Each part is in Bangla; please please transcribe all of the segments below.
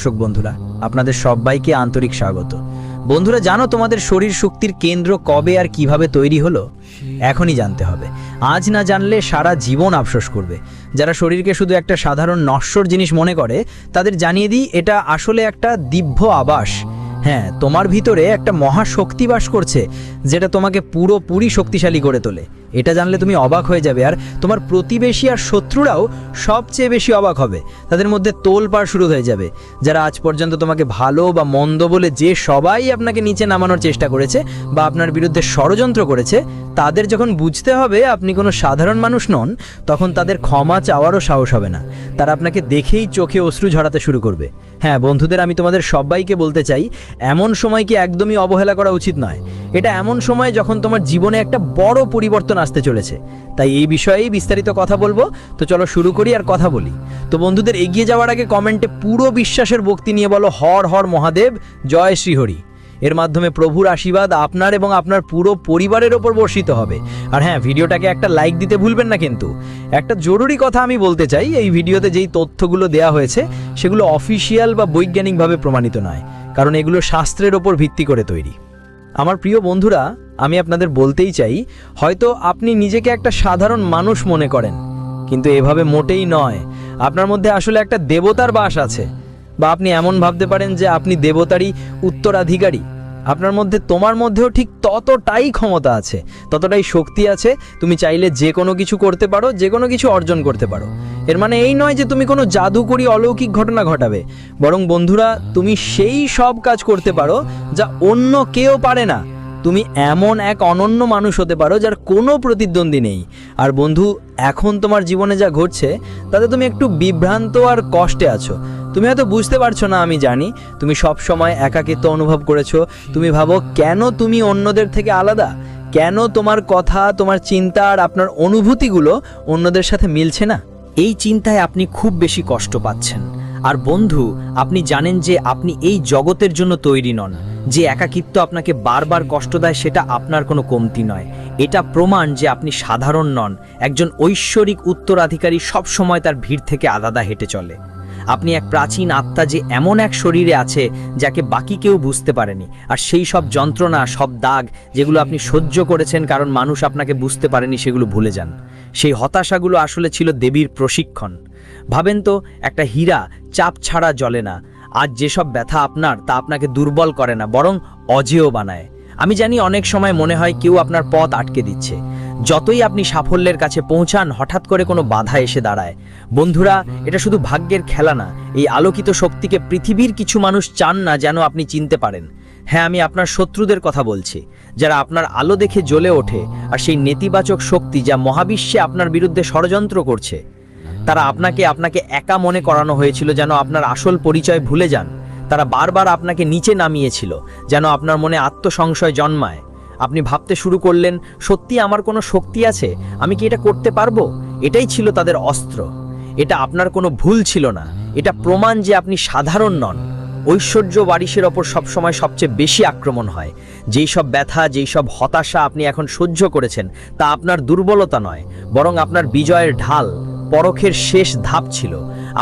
দর্শক বন্ধুরা, আপনাদের সবাইকে আন্তরিক স্বাগত। বন্ধুরা, জানো তোমাদের শরীর শক্তির কেন্দ্র কবে আর কিভাবে তৈরি হলো? এখনই জানতে হবে। আজ না জানলে সারা জীবন আফসোস করবে। যারা শরীরকে শুধু একটা সাধারণ নশ্বর জিনিস মনে করে, তাদের জানিয়ে দিই, এটা আসলে একটা দিব্য আবাস। হ্যাঁ, তোমার ভিতরে একটা মহাশক্তি বাস করছে, যেটা তোমাকে পুরোপুরি শক্তিশালী করে তোলে। এটা জানলে তুমি অবাক হয়ে যাবে, আর তোমার প্রতিবেশী আর শত্রুরাও সবচেয়ে বেশি অবাক হবে। তাদের মধ্যে তোলপাড় শুরু হয়ে যাবে। যারা আজ পর্যন্ত তোমাকে ভালো বা মন্দ বলে যে সবাই আপনাকে নিচে নামানোর চেষ্টা করেছে বা আপনার বিরুদ্ধে ষড়যন্ত্র করেছে, তাদের যখন বুঝতে হবে আপনি কোনো সাধারণ মানুষ নন, তখন তাদের ক্ষমা চাওয়ারও সাহস হবে না। তারা আপনাকে দেখেই চোখে অশ্রু ঝরাতে শুরু করবে। হ্যাঁ বন্ধুদের, আমি তোমাদের সবাইকে বলতে চাই, এমন সময়কে একদমই অবহেলা করা উচিত নয়। এটা এমন সময় যখন তোমার জীবনে একটা বড় পরিবর্তন আসতে চলেছে। তাই এই বিষয়েই বিস্তারিত কথা বলবো। তো চলো শুরু করি আর কথা বলি। তো বন্ধুদের, এগিয়ে যাওয়ার আগে কমেন্টে পুরো বিশ্বাসের ভক্তি নিয়ে বলো, হর হর মহাদেব, জয় শ্রীহরি। এর মাধ্যমে প্রভুর আশীর্বাদ আপনার এবং আপনার পুরো পরিবারের ওপর বর্ষিত হবে। আর হ্যাঁ, ভিডিওটাকে একটা লাইক দিতে ভুলবেন না। কিন্তু একটা জরুরি কথা আমি বলতে চাই, এই ভিডিওতে যেই তথ্যগুলো দেয়া হয়েছে সেগুলো অফিসিয়াল বা বৈজ্ঞানিকভাবে প্রমাণিত নয়, কারণ এগুলো শাস্ত্রের ওপর ভিত্তি করে তৈরি। আমার প্রিয় বন্ধুরা, আমি আপনাদের বলতেই চাই, হয়তো আপনি নিজেকে একটা সাধারণ মানুষ মনে করেন, কিন্তু এভাবে মোটেই নয়। আপনার মধ্যে আসলে একটা দেবতার বাস আছে, বা আপনি এমন ভাবতে পারেন যে আপনি দেবতারই উত্তরাধিকারী। আপনার মধ্যে, তোমার মধ্যেও ঠিক ততটাই ক্ষমতা আছে, ততটাই শক্তি আছে। তুমি চাইলে যে কোনো কিছু করতে পারো, যে কোনো কিছু অর্জন করতে পারো। এর মানে এই নয় যে তুমি কোনো জাদুকরি অলৌকিক ঘটনা ঘটাবে, বরং বন্ধুরা, তুমি সেই সব কাজ করতে পারো যা অন্য কেউ পারে না। তুমি এমন এক অনন্য মানুষ হতে পারো যার কোনো প্রতিদ্বন্দ্বী নেই। আর বন্ধু, এখন তোমার জীবনে যা ঘটছে তাতে তুমি একটু বিভ্রান্ত আর কষ্টে আছো। তুমি হয়তো বুঝতে পারছো না, আমি জানি। তুমি সব সময় একাকিত্ব অনুভব করেছো। তুমি ভাবো, কেন তুমি অন্যদের থেকে আলাদা? কেন তোমার কথা, তোমার চিন্তা আর আপনার অনুভূতিগুলো অন্যদের সাথে মিলছে না? এই চিন্তায় আপনি খুব বেশি কষ্ট পাচ্ছেন। আর বন্ধু, আপনি জানেন যে আপনি এই জগতের জন্য তৈরি নন। যে একাকিত্ব আপনাকে বারবার কষ্ট দেয়, সেটা আপনার কোনো কমতি নয়। এটা প্রমাণ যে আপনি সাধারণ নন। একজন ঐশ্বরিক উত্তরাধিকারী সবসময় তার ভিড় থেকে আলাদা হেঁটে চলে। আপনি এক প্রাচীন আত্মা, যে এমন এক শরীরে আছে যাকে বাকি কেউ বুঝতে পারেনি। আর সেই সব যন্ত্রণা, সব দাগ যেগুলো আপনি সহ্য করেছেন কারণ মানুষ আপনাকে বুঝতে পারেনি, সেগুলো ভুলে যান। সেই হতাশাগুলো আসলে ছিল দেবীর প্রশিক্ষণ। ভাবেন তো, একটা হীরা চাপ ছাড়া জ্বলে না। আজ যেসব ব্যথা আপনার, তা আপনাকে দুর্বল করে না, বরং অজেয় বানায়। আমি জানি অনেক সময় মনে হয় কেউ আপনার পথ আটকে দিচ্ছে। যতই আপনি সাফল্যের কাছে পৌঁছান, হঠাৎ করে কোনো বাধা এসে দাঁড়ায়। বন্ধুরা, এটা শুধু ভাগ্যের খেলা না। এই আলোকিত শক্তিকে পৃথিবীর কিছু মানুষ চান না যেন আপনি চিনতে পারেন। হ্যাঁ, আমি আপনার শত্রুদের কথা বলছি, যারা আপনার আলো দেখে জ্বলে ওঠে। আর সেই নেতিবাচক শক্তি যা মহাবিশ্বে আপনার বিরুদ্ধে ষড়যন্ত্র করছে, তারা আপনাকে একা মনে করানো হয়েছিল যেন আপনার আসল পরিচয় ভুলে যান। তারা বারবার আপনাকে নিচে নামিয়েছিল যেন আপনার মনে আত্মসংশয় জন্মায়। আপনি ভাবতে শুরু করলেন, সত্যি আমার কোনো শক্তি আছে? আমি কি এটা করতে পারবো? এটাই ছিল তাদের অস্ত্র। এটা আপনার কোনো ভুল ছিল না। এটা প্রমাণ যে আপনি সাধারণ নন। ঐশ্বর্য বারিশের ওপর সবসময় সবচেয়ে বেশি আক্রমণ হয়। যেই সব ব্যথা, যেই সব হতাশা আপনি এখন সহ্য করেছেন, তা আপনার দুর্বলতা নয়, বরং আপনার বিজয়ের ঢাল। পরখের শেষ ধাপ ছিল।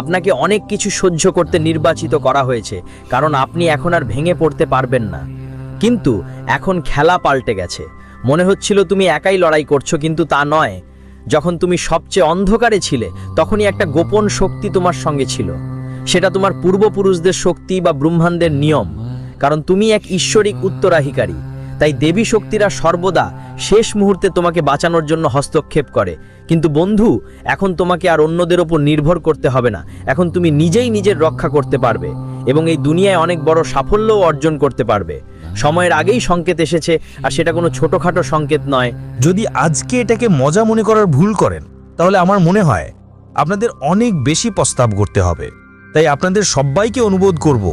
আপনাকে অনেক কিছু সহ্য করতে নির্বাচিত করা হয়েছে, কারণ আপনি এখন আর ভেঙে পড়তে পারবেন না। কিন্তু এখন খেলা পাল্টে গেছে। মনে হচ্ছিল তুমি একাই লড়াই করছো, কিন্তু তা নয়। যখন তুমি সবচেয়ে অন্ধকারে ছিলে, তখনই একটা গোপন শক্তি তোমার সঙ্গে ছিল। সেটা তোমার পূর্বপুরুষদের শক্তি বা ব্রহ্মাণ্ডের নিয়ম। কারণ তুমি এক ঈশ্বরিক উত্তরাধিকারী, তাই দেবী শক্তিরা সর্বদা শেষ মুহূর্তে তোমাকে বাঁচানোর জন্য হস্তক্ষেপ করে। কিন্তু বন্ধু, এখন তোমাকে আর অন্যদের ওপর নির্ভর করতে হবে না। এখন তুমি নিজেই নিজের রক্ষা করতে পারবে এবং এই দুনিয়ায় অনেক বড় সাফল্যও অর্জন করতে পারবে। সময়ের আগেই সংকেত এসেছে, আর সেটা কোনো ছোটখাটো সংকেত নয়। যদি আজকে এটাকে মজা মনে করার ভুল করেন, তাহলে আমার মনে হয় আপনাদের অনেক বেশি প্রস্তাব করতে হবে। তাই আপনাদের সবাইকে অনুরোধ করব,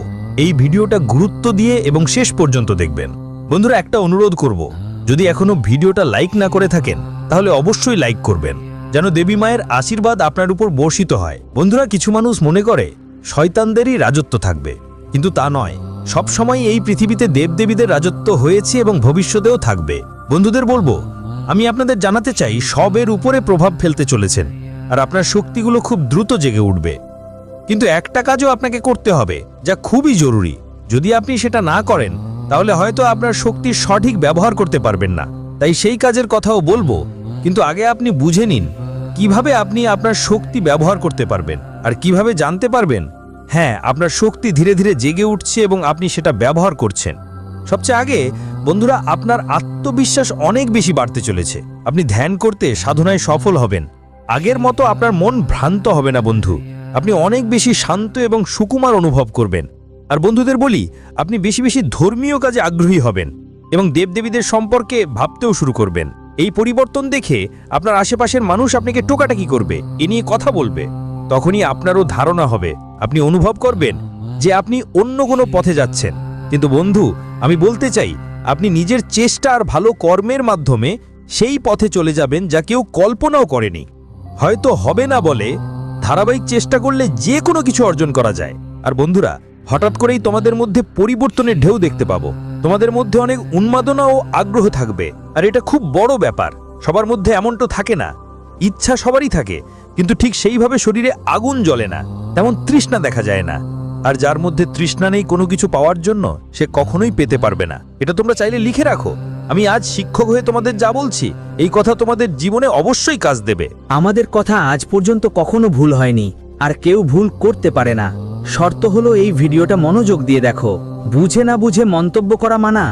এই ভিডিওটা গুরুত্ব দিয়ে এবং শেষ পর্যন্ত দেখবেন। বন্ধুরা, একটা অনুরোধ করব, যদি এখনো ভিডিওটা লাইক না করে থাকেন, তাহলে অবশ্যই লাইক করবেন, যেন দেবী মায়ের আশীর্বাদ আপনার উপর বর্ষিত হয়। বন্ধুরা, কিছু মানুষ মনে করে শয়তানদেরই রাজত্ব থাকবে, কিন্তু তা নয়। সব সময় এই পৃথিবীতে দেবদেবীদের রাজত্ব হয়েছে এবং ভবিষ্যতেও থাকবে। বন্ধুদের বলবো, আমি আপনাদের জানাতে চাই, সবের উপরে প্রভাব ফেলতে চলেছেন, আর আপনার শক্তিগুলো খুব দ্রুত জেগে উঠবে। কিন্তু একটা কাজও আপনাকে করতে হবে, যা খুবই জরুরি। যদি আপনি সেটা না করেন তাহলে হয়তো আপনার শক্তির সঠিক ব্যবহার করতে পারবেন না। তাই সেই কাজের কথাও বলবো, কিন্তু আগে আপনি বুঝে নিন কিভাবে আপনি আপনার শক্তি ব্যবহার করতে পারবেন আর কিভাবে জানতে পারবেন হ্যাঁ আপনার শক্তি ধীরে ধীরে জেগে উঠছে এবং আপনি সেটা ব্যবহার করছেন। সবচেয়ে আগে বন্ধুরা, আপনার আত্মবিশ্বাস অনেক বেশি বাড়তে চলেছে। আপনি ধ্যান করতে সাধনায় সফল হবেন। আগের মতো আপনার মন ভ্রান্ত হবে না বন্ধু। আপনি অনেক বেশি শান্ত এবং সুকুমার অনুভব করবেন। আর বন্ধুদের বলি, আপনি বেশি বেশি ধর্মীয় কাজে আগ্রহী হবেন এবং দেবদেবীদের সম্পর্কে ভাবতেও শুরু করবেন। এই পরিবর্তন দেখে আপনার আশেপাশের মানুষ আপনাকে টোকাটাকি করবে, এ নিয়ে কথা বলবে। তখনই আপনারও ধারণা হবে, আপনি অনুভব করবেন যে আপনি অন্য কোনো পথে যাচ্ছেন। কিন্তু বন্ধু, আমি বলতে চাই, আপনি নিজের চেষ্টা আর ভালো কর্মের মাধ্যমে সেই পথে চলে যাবেন যা কেউ কল্পনাও করেনি। হয়তো হবে না বলে ধারাবাহিক চেষ্টা করলে যে কোনো কিছু অর্জন করা যায়। আর বন্ধুরা, হঠাৎ করেই তোমাদের মধ্যে পরিবর্তনের ঢেউ দেখতে পাবো। তোমাদের মধ্যে অনেক উন্মাদনা ও আগ্রহ থাকবে, আর এটা খুব বড় ব্যাপার। সবার মধ্যে এমনটা থাকে না। ইচ্ছা সবারই থাকে, কিন্তু ঠিক সেইভাবে শরীরে আগুন জ্বলে না, তেমন তৃষ্ণা দেখা যায় না। আর যার মধ্যে তৃষ্ণা নেই কোনো কিছু পাওয়ার জন্য, সে কখনোই পেতে পারবে না। এটা তোমরা চাইলে লিখে রাখো। আমি আজ শিক্ষক হয়ে তোমাদের যা বলছি, এই কথা তোমাদের জীবনে অবশ্যই কাজ দেবে। আমাদের কথা আজ পর্যন্ত কখনো ভুল হয়নি, আর কেউ ভুল করতে পারে না। শর্ত হলো এই ভিডিওটা মনোযোগ দিয়ে দেখো। বুঝে না বুঝে মন্তব্য করা মানা।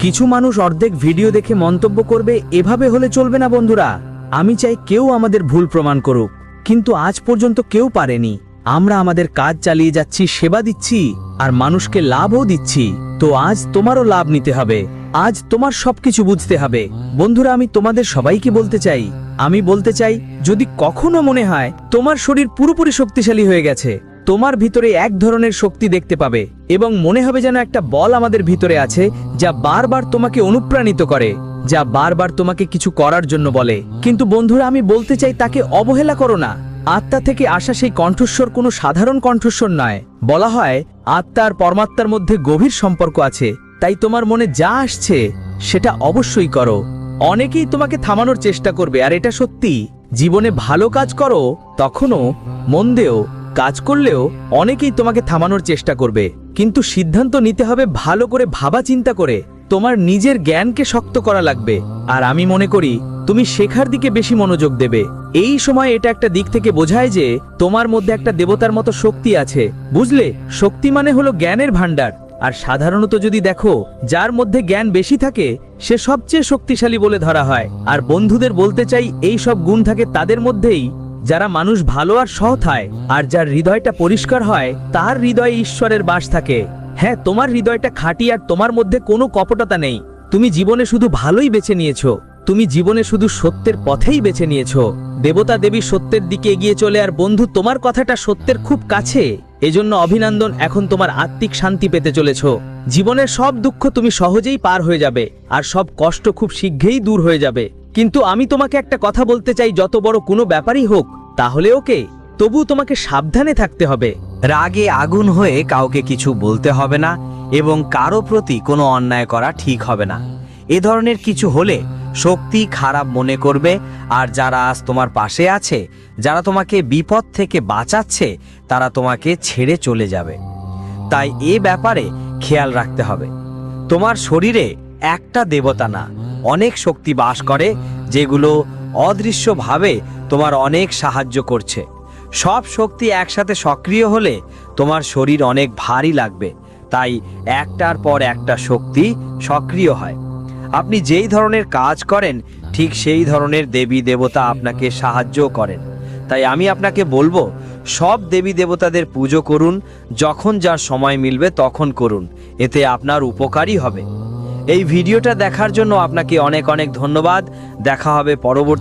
কিছু মানুষ অর্ধেক ভিডিও দেখে মন্তব্য করবে, এভাবে হলে চলবে না বন্ধুরা। আমি চাই কেউ আমাদের ভুল প্রমাণ করুক, কিন্তু আজ পর্যন্ত কেউ পারেনি। আমরা আমাদের কাজ চালিয়ে যাচ্ছি, সেবা দিচ্ছি, আর মানুষকে লাভও দিচ্ছি। তো আজ তোমারও লাভ নিতে হবে। আজ তোমার সবকিছু বুঝতে হবে। বন্ধুরা, আমি তোমাদের সবাইকে বলতে চাই, যদি কখনো মনে হয় তোমার শরীর পুরোপুরি শক্তিশালী হয়ে গেছে, তোমার ভিতরে এক ধরনের শক্তি দেখতে পাবে এবং মনে হবে যেন একটা বল আমাদের ভিতরে আছে যা বারবার তোমাকে অনুপ্রাণিত করে, যা বারবার তোমাকে কিছু করার জন্য বলে। কিন্তু বন্ধুরা, আমি বলতে চাই, তাকে অবহেলা করো না। আত্মা থেকে আসা সেই কণ্ঠস্বর কোনো সাধারণ কণ্ঠস্বর নয়। বলা হয় আত্মা আর পরমাত্মার মধ্যে গভীর সম্পর্ক আছে। তাই তোমার মনে যা আসছে সেটা অবশ্যই করো। অনেকেই তোমাকে থামানোর চেষ্টা করবে, আর এটা সত্যি। জীবনে ভালো কাজ করো, তখনও মন দেও। কাজ করলেও অনেকেই তোমাকে থামানোর চেষ্টা করবে, কিন্তু সিদ্ধান্ত নিতে হবে ভালো করে ভাবা চিন্তা করে। তোমার নিজের জ্ঞানকে শক্ত করা লাগবে, আর আমি মনে করি তুমি শেখার দিকে বেশি মনোযোগ দেবে। এই সময় এটা একটা দিক থেকে বোঝায় যে তোমার মধ্যে একটা দেবতার মতো শক্তি আছে। বুঝলে, শক্তি মানে হলো জ্ঞানের ভান্ডার। আর সাধারণত যদি দেখো, যার মধ্যে জ্ঞান বেশি থাকে সে সবচেয়ে শক্তিশালী বলে ধরা হয়। আর বন্ধুদের বলতে চাই, এই সব গুণ থাকে তাদের মধ্যেই যারা মানুষ ভালো আর সৎ হয়, আর যার হৃদয়টা পরিষ্কার হয় তার হৃদয়ে ঈশ্বরের বাস থাকে। হ্যাঁ, তোমার হৃদয়টা খাঁটি, আর তোমার মধ্যে কোনো কপটতা নেই। তুমি জীবনে শুধু ভালোই বেছে নিয়েছো। তুমি জীবনে শুধু সত্যের পথেই বেছে নিয়েছো। দেবতা দেবী সত্যের দিকে এগিয়ে চলে, আর বন্ধু, তোমার কথাটা সত্যের খুব কাছে। এজন্য অভিনন্দন, এখন তোমার আত্মিক শান্তি পেতে চলেছো। জীবনের সব দুঃখ তুমি সহজেই পার হয়ে যাবে, আর সব কষ্ট খুব শীঘ্রই দূর হয়ে যাবে। কিন্তু আমি তোমাকে একটা কথা বলতে চাই, যত বড় কোনো ব্যাপারই হোক তাহলে ওকে, তবু তোমাকে সাবধানে থাকতে হবে। রাগে আগুন হয়ে কাউকে কিছু বলতে হবে না, এবং কারো প্রতি কোনো অন্যায় করা ঠিক হবে না। এ ধরনের কিছু হলে শক্তি খারাপ মনে করবে, আর যারা আজ তোমার পাশে আছে, যারা তোমাকে বিপদ থেকে বাঁচাচ্ছে, তারা তোমাকে ছেড়ে চলে যাবে। তাই এ ব্যাপারে খেয়াল রাখতে হবে। তোমার শরীরে একটা দেবতা না, অনেক শক্তি বাস করে, যেগুলো অদৃশ্যভাবে তোমার অনেক সাহায্য করছে। সব শক্তি একসাথে সক্রিয় হলে তোমার শরীর অনেক ভারী লাগবে। তাই একটার পর একটা শক্তি সক্রিয় হয়। আপনি যেই ধরনের কাজ করেন, ঠিক সেই ধরনের দেবী দেবতা আপনাকে সাহায্য করেন। তাই আমি আপনাকে বলবো, সব দেবী দেবতাদের পুজো করুন। যখন যার সময় মিলবে তখন করুন, এতে আপনার উপকারই হবে। এই ভিডিওটা দেখার জন্য আপনাকে অনেক অনেক ধন্যবাদ। দেখা হবে পরবর্তী